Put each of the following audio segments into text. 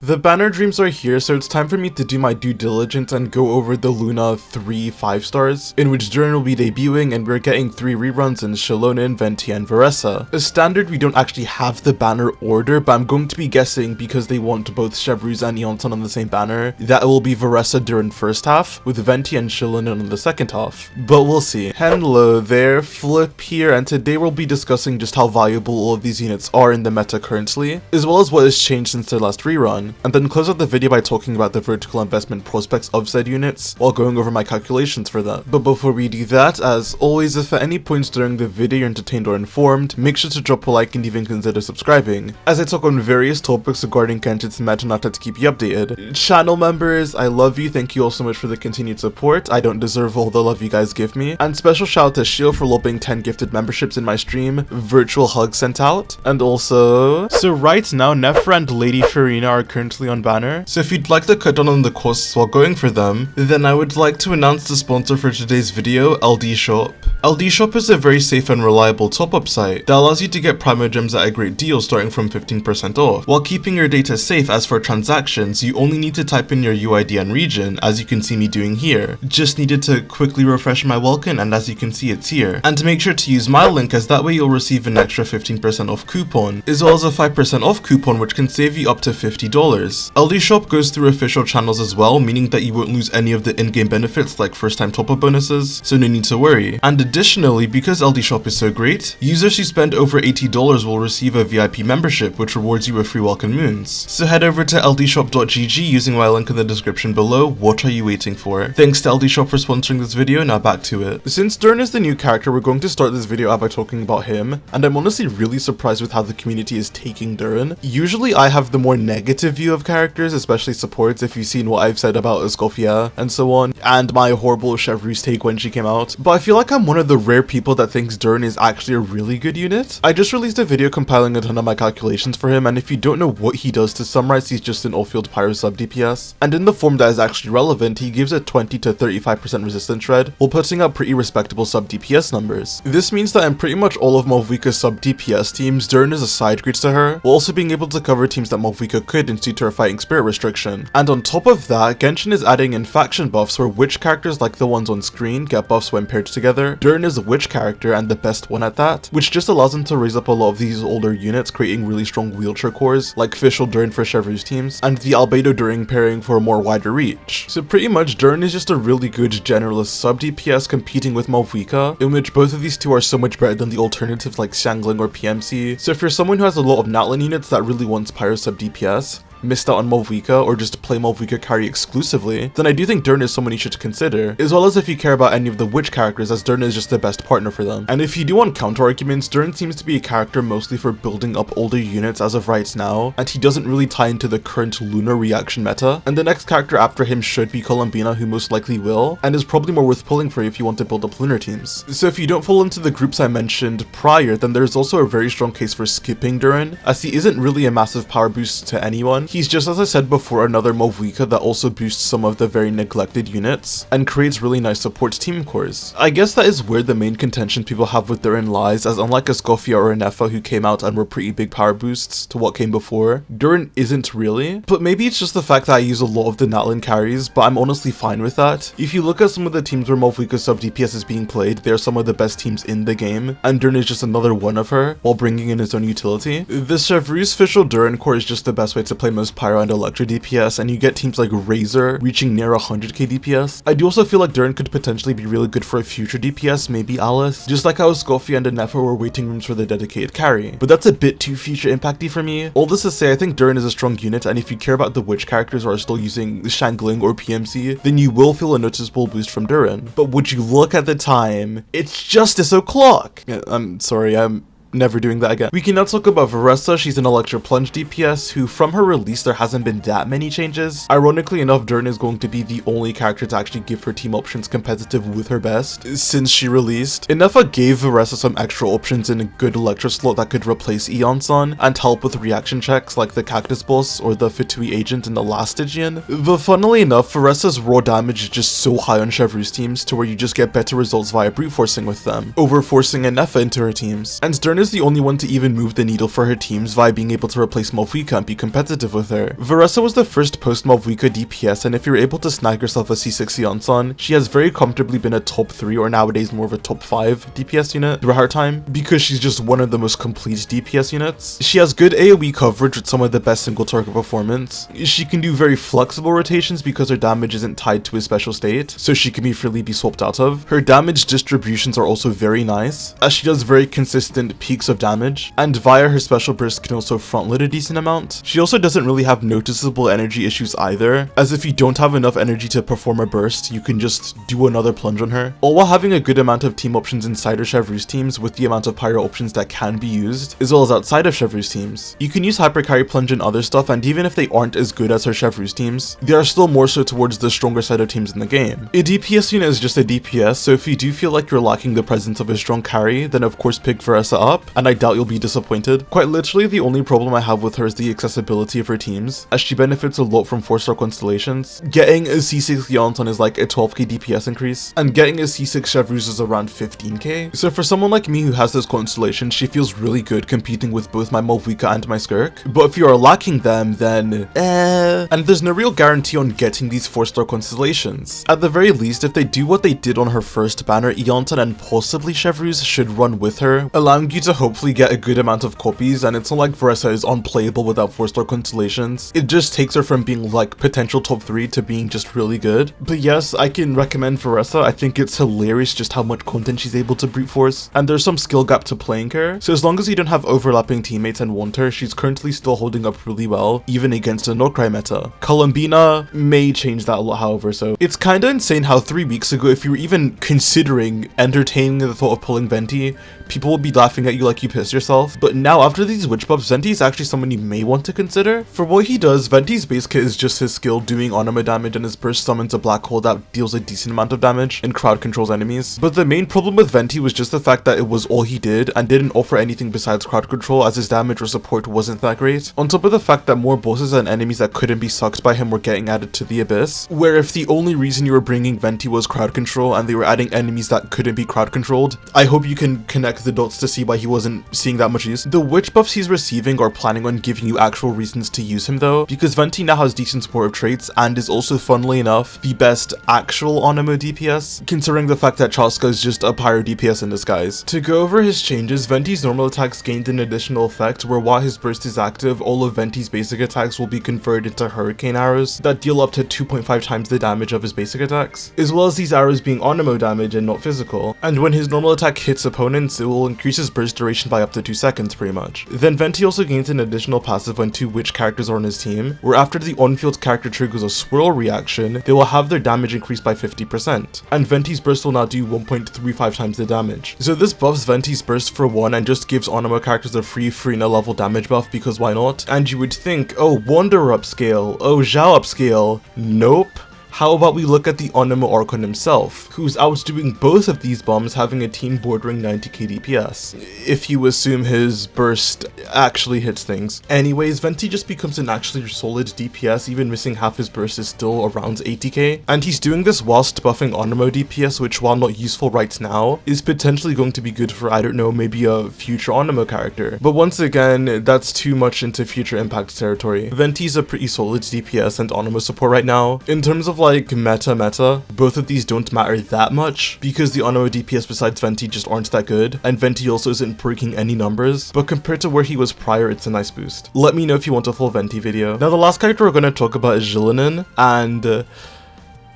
The banner dreams are here, so it's time for me to do my due diligence and go over the Luna 3 5-stars, in which Durin will be debuting, and we're getting 3 reruns in Xilonen, Venti, and Varesa. As standard, we don't actually have the banner order, but I'm going to be guessing because they want both Chevreuse and Eonson on the same banner, that it will be Varesa during first half, with Venti and Xilonen on the second half. But we'll see. Hello there, Flip here, and today we'll be discussing just how valuable all of these units are in the meta currently, as well as what has changed since their last rerun, and then close out the video by talking about the vertical investment prospects of said units, while going over my calculations for that. But before we do that, as always, if at any points during the video you're entertained or informed, make sure to drop a like and even consider subscribing, as I talk on various topics regarding Genshin's meta and to keep you updated. Channel members, I love you, thank you all so much for the continued support, I don't deserve all the love you guys give me, and special shout out to Shio for lobbing 10 gifted memberships in my stream, virtual hugs sent out, and also, so right now Nephra and Lady Farina are currently on banner, so if you'd like to cut down on the costs while going for them, then I would like to announce the sponsor for today's video, LD Shop. LD Shop is a very safe and reliable top-up site that allows you to get Primo Gems at a great deal starting from 15% off, while keeping your data safe. As for transactions, you only need to type in your UID and region, as you can see me doing here. Just needed to quickly refresh my welkin, and as you can see it's here. And make sure to use my link, as that way you'll receive an extra 15% off coupon, as well as a 5% off coupon which can save you up to $50. LD Shop goes through official channels as well, meaning that you won't lose any of the in-game benefits like first time top-up bonuses, so no need to worry. And additionally, because LD Shop is so great, users who spend over $80 will receive a VIP membership which rewards you with free welcome moons. So head over to ldshop.gg using my link in the description below. What are you waiting for? Thanks to LD Shop for sponsoring this video, now back to it. Since Durin is the new character, we're going to start this video out by talking about him, and I'm honestly really surprised with how the community is taking Durin. Usually I have the more negative view of characters, especially supports, if you've seen what I've said about Escoffier and so on, and my horrible Chevreuse take when she came out, but I feel like I'm one of the rare people that thinks Durin is actually a really good unit. I just released a video compiling a ton of my calculations for him, and if you don't know what he does, to summarize, he's just an all-field pyro sub DPS, and in the form that is actually relevant, he gives a 20 to 35% resistance shred while putting up pretty respectable sub DPS numbers. This means that in pretty much all of Malvika's sub DPS teams, Durin is a side greet to her, while also being able to cover teams that Malvika couldn't due to her fighting spirit restriction. And on top of that, Genshin is adding in faction buffs where witch characters like the ones on screen get buffs when paired together. Durin is a witch character and the best one at that, which just allows him to raise up a lot of these older units, creating really strong wheelchair cores like Fischl Durin for Chevreuse teams, and the Albedo Durin pairing for a more wider reach. So pretty much Durin is just a really good generalist sub DPS competing with Malvika, in which both of these two are so much better than the alternatives like Xiangling or PMC. So if you're someone who has a lot of Natlin units that really wants pyro sub DPS, missed out on Malvika, or just play Malvika carry exclusively, then I do think Durin is someone you should consider, as well as if you care about any of the witch characters, as Durin is just the best partner for them. And if you do want counter arguments, Durin seems to be a character mostly for building up older units as of right now, and he doesn't really tie into the current lunar reaction meta, and the next character after him should be Columbina, who most likely will, and is probably more worth pulling for if you want to build up lunar teams. So if you don't fall into the groups I mentioned prior, then there's also a very strong case for skipping Durin, as he isn't really a massive power boost to anyone. He's just, as I said before, another Malvika that also boosts some of the very neglected units and creates really nice support team cores. I guess that is where the main contention people have with Durin lies, as unlike Escoffier or Nephra, who came out and were pretty big power boosts to what came before, Durin isn't really. But maybe it's just the fact that I use a lot of the Natlin carries, but I'm honestly fine with that. If you look at some of the teams where Malvika sub DPS is being played, they are some of the best teams in the game, and Durin is just another one of her, while bringing in his own utility. The Chevreuse Fischl Durin core is just the best way to play most pyro and Electro DPS, and you get teams like Razor reaching near 100k DPS. I do also feel like Durin could potentially be really good for a future DPS, maybe Alice, just like how Escoffier and Nephra were waiting rooms for the dedicated carry, but that's a bit too future impacty for me. All this to say, I think Durin is a strong unit, and if you care about the witch characters or are still using Xiangling or PMC, then you will feel a noticeable boost from Durin. But would you look at the time? It's Justice O'Clock! Yeah, I'm sorry, I'm never doing that again. We can now talk about Varesa. She's an Electro Plunge DPS who, from her release, there hasn't been that many changes. Ironically enough, Durin is going to be the only character to actually give her team options competitive with her best since she released. Inefa gave Varesa some extra options in a good Electro slot that could replace Eonson and help with reaction checks like the Cactus Boss or the Fitui Agent in the last Stygian. But funnily enough, Varesa's raw damage is just so high on Chevreuse teams to where you just get better results via brute forcing with them, over forcing Inefa into her teams. And Durin Durin is the only one to even move the needle for her teams via being able to replace Malvika and be competitive with her. Varesa was the first post-Malvika DPS, and if you're able to snag yourself a C6 Xilonen, she has very comfortably been a top 3 or nowadays more of a top 5 DPS unit throughout her time, because she's just one of the most complete DPS units. She has good AoE coverage with some of the best single target performance. She can do very flexible rotations because her damage isn't tied to a special state, so she can freely be swapped out of. Her damage distributions are also very nice, as she does very consistent peaks of damage, and via her special burst can also frontload a decent amount. She also doesn't really have noticeable energy issues either, as if you don't have enough energy to perform a burst, you can just do another plunge on her, all while having a good amount of team options inside her Chevreuse teams with the amount of pyro options that can be used, as well as outside of Chevreuse teams. You can use hyper carry plunge and other stuff, and even if they aren't as good as her Chevreuse teams, they are still more so towards the stronger side of teams in the game. A DPS unit is just a DPS, so if you do feel like you're lacking the presence of a strong carry, then of course pick Varesa up, and I doubt you'll be disappointed. Quite literally, the only problem I have with her is the accessibility of her teams, as she benefits a lot from 4-star Constellations. Getting a C6 Xilonen is like a 12k DPS increase, and getting a C6 Chevreuse is around 15k. So for someone like me who has those Constellations, she feels really good competing with both my Malvika and my Skirk. But if you are lacking them, then and there's no real guarantee on getting these 4-star Constellations. At the very least, if they do what they did on her first banner, Xilonen and possibly Chevreuse should run with her, allowing you to hopefully get a good amount of copies. And it's not like Varesa is unplayable without 4-star Constellations. It just takes her from being like potential top 3 to being just really good. But yes, I can recommend Varesa. I think it's hilarious just how much content she's able to brute force, and there's some skill gap to playing her. So as long as you don't have overlapping teammates and want her, she's currently still holding up really well, even against a Krai meta. Columbina may change that a lot, however, so it's kinda insane how 3 weeks ago, if you were even considering entertaining the thought of pulling Venti, people will be laughing at you like you pissed yourself. But now, after these witch buffs, Venti is actually someone you may want to consider. For what he does, Venti's base kit is just his skill doing anima damage, and his burst summons a black hole that deals a decent amount of damage and crowd controls enemies. But the main problem with Venti was just the fact that it was all he did and didn't offer anything besides crowd control, as his damage or support wasn't that great. On top of the fact that more bosses and enemies that couldn't be sucked by him were getting added to the abyss, where if the only reason you were bringing Venti was crowd control and they were adding enemies that couldn't be crowd controlled, I hope you can connect the dots to see why he wasn't seeing that much use. The witch buffs he's receiving are planning on giving you actual reasons to use him though, because Venti now has decent supportive traits and is also, funnily enough, the best actual Onimo DPS, considering the fact that Chaska is just a pyro DPS in disguise. To go over his changes, Venti's normal attacks gained an additional effect where while his burst is active, all of Venti's basic attacks will be converted into hurricane arrows that deal up to 2.5 times the damage of his basic attacks, as well as these arrows being Onimo damage and not physical. And when his normal attack hits opponents, it will increase his burst duration by up to 2 seconds pretty much. Then Venti also gains an additional passive when 2 witch characters are on his team, where after the on-field character triggers a swirl reaction, they will have their damage increased by 50%, and Venti's burst will now do 1.35 times the damage. So this buffs Venti's burst for 1 and just gives Onimo characters a free Freena level damage buff, because why not? And you would think, oh, Wanderer upscale, oh, Zhao upscale. Nope. How about we look at the Onimo Archon himself, who's outdoing both of these bombs, having a team bordering 90k DPS, if you assume his burst actually hits things. Anyways, Venti just becomes an actually solid DPS, even missing half his burst is still around 80k, and he's doing this whilst buffing Onimo DPS, which while not useful right now, is potentially going to be good for, I don't know, maybe a future Onimo character. But once again, that's too much into future impact territory. Venti's a pretty solid DPS and Onimo support right now. In terms of like meta, both of these don't matter that much because the Onimo DPS besides Venti just aren't that good, and Venti also isn't breaking any numbers, but compared to where he was prior, it's a nice boost. Let me know if you want a full Venti video. Now the last character we're going to talk about is Xilonen, and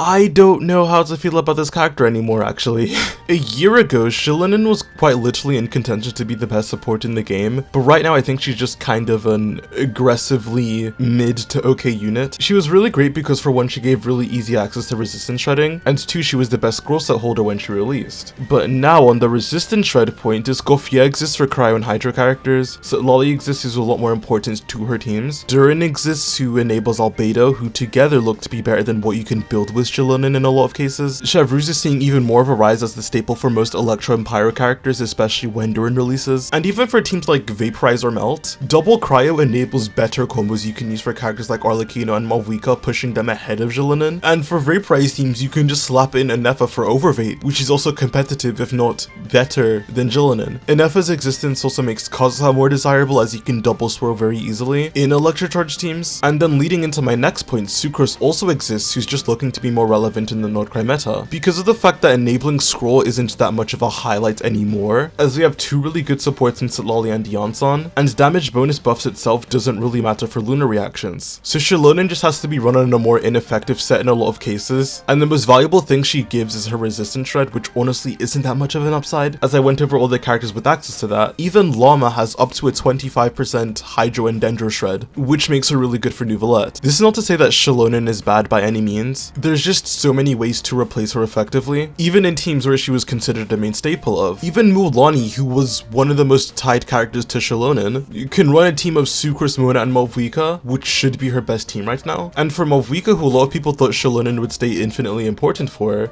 I don't know how to feel about this character anymore, actually. A year ago, Xilonen was quite literally in contention to be the best support in the game, but right now I think she's just kind of an aggressively mid to okay unit. She was really great because for one, she gave really easy access to resistance shredding, and two, she was the best scroll set holder when she released. But now on the resistance shred point, Escoffier exists for Cryo and Hydra characters, so Lolly exists is a lot more important to her teams. Durin exists who enables Albedo, who together look to be better than what you can build with Xilonen in a lot of cases. Chevreuse is seeing even more of a rise as the staple for most Electro and Pyro characters, especially when Durin releases. And even for teams like Vaporize or Melt, double cryo enables better combos you can use for characters like Arlecchino and Malvika, pushing them ahead of Xilonen. And for Vaporize teams, you can just slap in Anefa for Overvape, which is also competitive if not better than Xilonen. Anefa's existence also makes Kazuha more desirable as you can double swirl very easily in Electrocharge teams. And then leading into my next point, Sucrose also exists, who's just looking to be more relevant in the Nordcry meta. Because of the fact that enabling scroll isn't that much of a highlight anymore, as we have two really good supports in Sitlali and Yansan, and damage bonus buffs itself doesn't really matter for Luna reactions. So Xilonen just has to be run on a more ineffective set in a lot of cases, and the most valuable thing she gives is her resistance shred, which honestly isn't that much of an upside, as I went over all the characters with access to that. Even Llama has up to a 25% Hydro and Dendro shred, which makes her really good for Nouvellette. This is not to say that Xilonen is bad by any means, there's just so many ways to replace her effectively, even in teams where she was considered a main staple of. Even Mulan, who was one of the most tied characters to Xilonen, you can run a team of Sucrose, Mona, and Malvika, which should be her best team right now. And for Malvika, who a lot of people thought Xilonen would stay infinitely important for,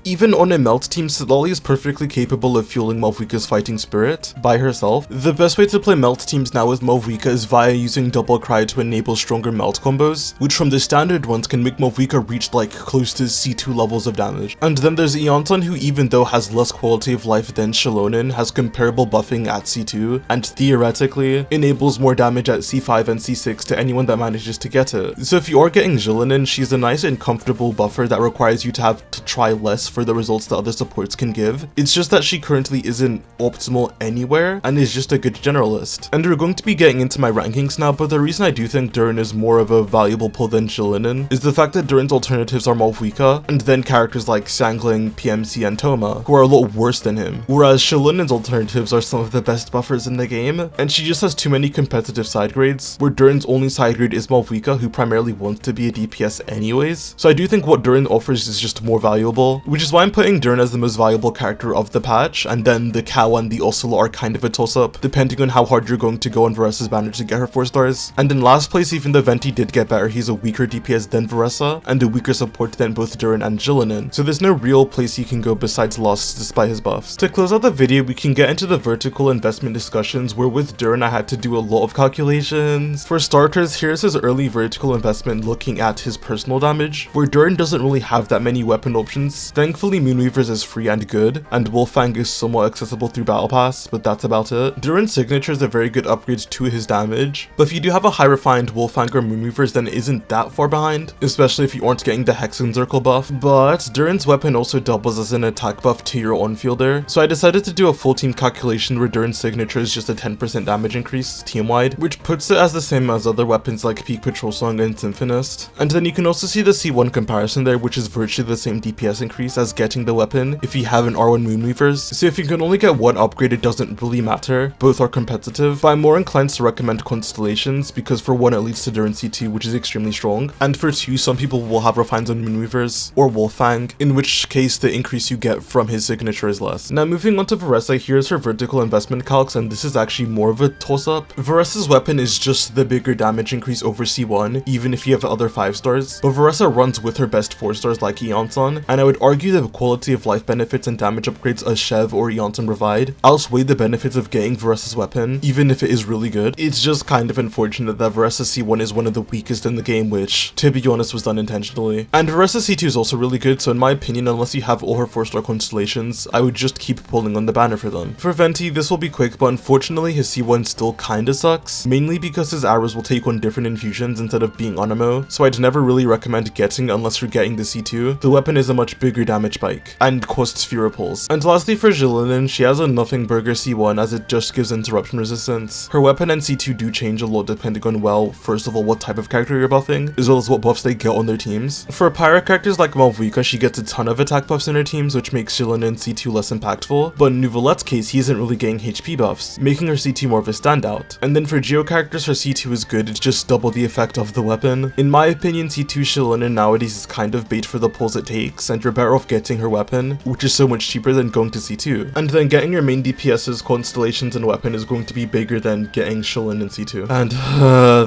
even on a Melt team, Sitlali is perfectly capable of fueling Malvika's fighting spirit by herself. The best way to play Melt teams now with Malvika is via using double Krai to enable stronger Melt combos, which from the standard ones can make Malvika reach like close to C2 levels of damage. And then there's Ianton, who even though has less quality of life than Xilonen, has comparable buffing at C2, and theoretically enables more damage at C5 and C6 to anyone that manages to get it. So if you are getting Xilonen, she's a nice and comfortable buffer that requires you to have to try less for the results that other supports can give. It's just that she currently isn't optimal anywhere and is just a good generalist. And we're going to be getting into my rankings now, but the reason I do think Durin is more of a valuable pull than Xilonen is the fact that Durin's alternatives are Malvika, and then characters like Sangling, PMC, and Toma, who are a lot worse than him, whereas Xilonen's alternatives are some of the best buffers in the game, and she just has too many competitive side grades, where Durin's only side grade is Malvika, who primarily wants to be a DPS anyways. So I do think what Durin offers is just more valuable, which is why I'm putting Durin as the most valuable character of the patch, and then the Cow and the Ocelot are kind of a toss-up, depending on how hard you're going to go on Varesa's banner to get her 4 stars. And in last place, even though Venti did get better, he's a weaker DPS than Varesa, and a weaker support than both Durin and Xilonen, so there's no real place he can go besides Lost despite his buffs. To close out the video, we can get into the vertical investment discussions, where with Durin I had to do a lot of calculations. For starters, here's his early vertical investment looking at his personal damage, where Durin doesn't really have that many weapon options. Thankfully Moonweavers is free and good, and Wolffang is somewhat accessible through Battle Pass, but that's about it. Durin's signature is a very good upgrade to his damage, but if you do have a high refined Wolffang or Moonweavers, then it isn't that far behind, especially if you aren't getting the Hexen Circle buff. But Durin's weapon also doubles as an attack buff to your on-fielder, so I decided to do a full team calculation where Durin's signature is just a 10% damage increase team-wide, which puts it as the same as other weapons like Peak Patrol Song and Symphonist. And then you can also see the C1 comparison there, which is virtually the same DPS increase as getting the weapon if you have an R1 Moonweavers. So if you can only get one upgrade, it doesn't really matter, both are competitive, but I'm more inclined to recommend Constellations, because for one it leads to Durin C2, which is extremely strong, and for two, some people will have refines on Moonweavers or Wolffang, in which case the increase you get from his signature is less. Now moving on to Varesa, here's her vertical investment calcs, and this is actually more of a toss-up. Varesa's weapon is just the bigger damage increase over C1, even if you have other 5 stars, but Varesa runs with her best 4 stars like Ianson, and I would argue the quality of life benefits and damage upgrades a Shev or Ianson provide outweigh the benefits of getting Varesa's weapon, even if it is really good. It's just kind of unfortunate that Varesa C1 is one of the weakest in the game, which, to be honest, was done intentionally. And Varesa C2 is also really good, so in my opinion, unless you have all her 4-star constellations, I would just keep pulling on the banner for them. For Venti, this will be quick, but unfortunately his C1 still kinda sucks, mainly because his arrows will take on different infusions instead of being Anemo, so I'd never really recommend getting unless you're getting the C2. The weapon is a much bigger damage spike, and costs fewer pulls. And lastly for Xilonen, she has a nothing burger C1 as it just gives interruption resistance. Her weapon and C2 do change a lot depending on, well, first of all, what type of character you're buffing, as well as what buffs they get on their teams. For Pyro characters like Malvika, she gets a ton of attack buffs in her teams, which makes Xilonen C2 less impactful, but in Nouvellette's case, he isn't really getting HP buffs, making her C2 more of a standout. And then for Geo characters, her C2 is good, it's just double the effect of the weapon. In my opinion, C2 Xilonen nowadays is kind of bait for the pulls it takes, and you're better off getting her weapon, which is so much cheaper than going to C2. And then getting your main DPS's constellations and weapon is going to be bigger than getting Xilonen C2. And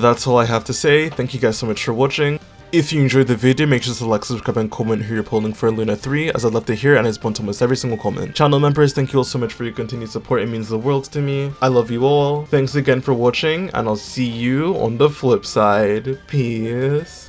that's all I have to say. Thank you guys so much for watching. If you enjoyed the video, make sure to like, subscribe, and comment who you're pulling for Luna 3, as I'd love to hear and I respond to almost every single comment. Channel members, thank you all so much for your continued support, it means the world to me. I love you all, thanks again for watching, and I'll see you on the flip side. Peace.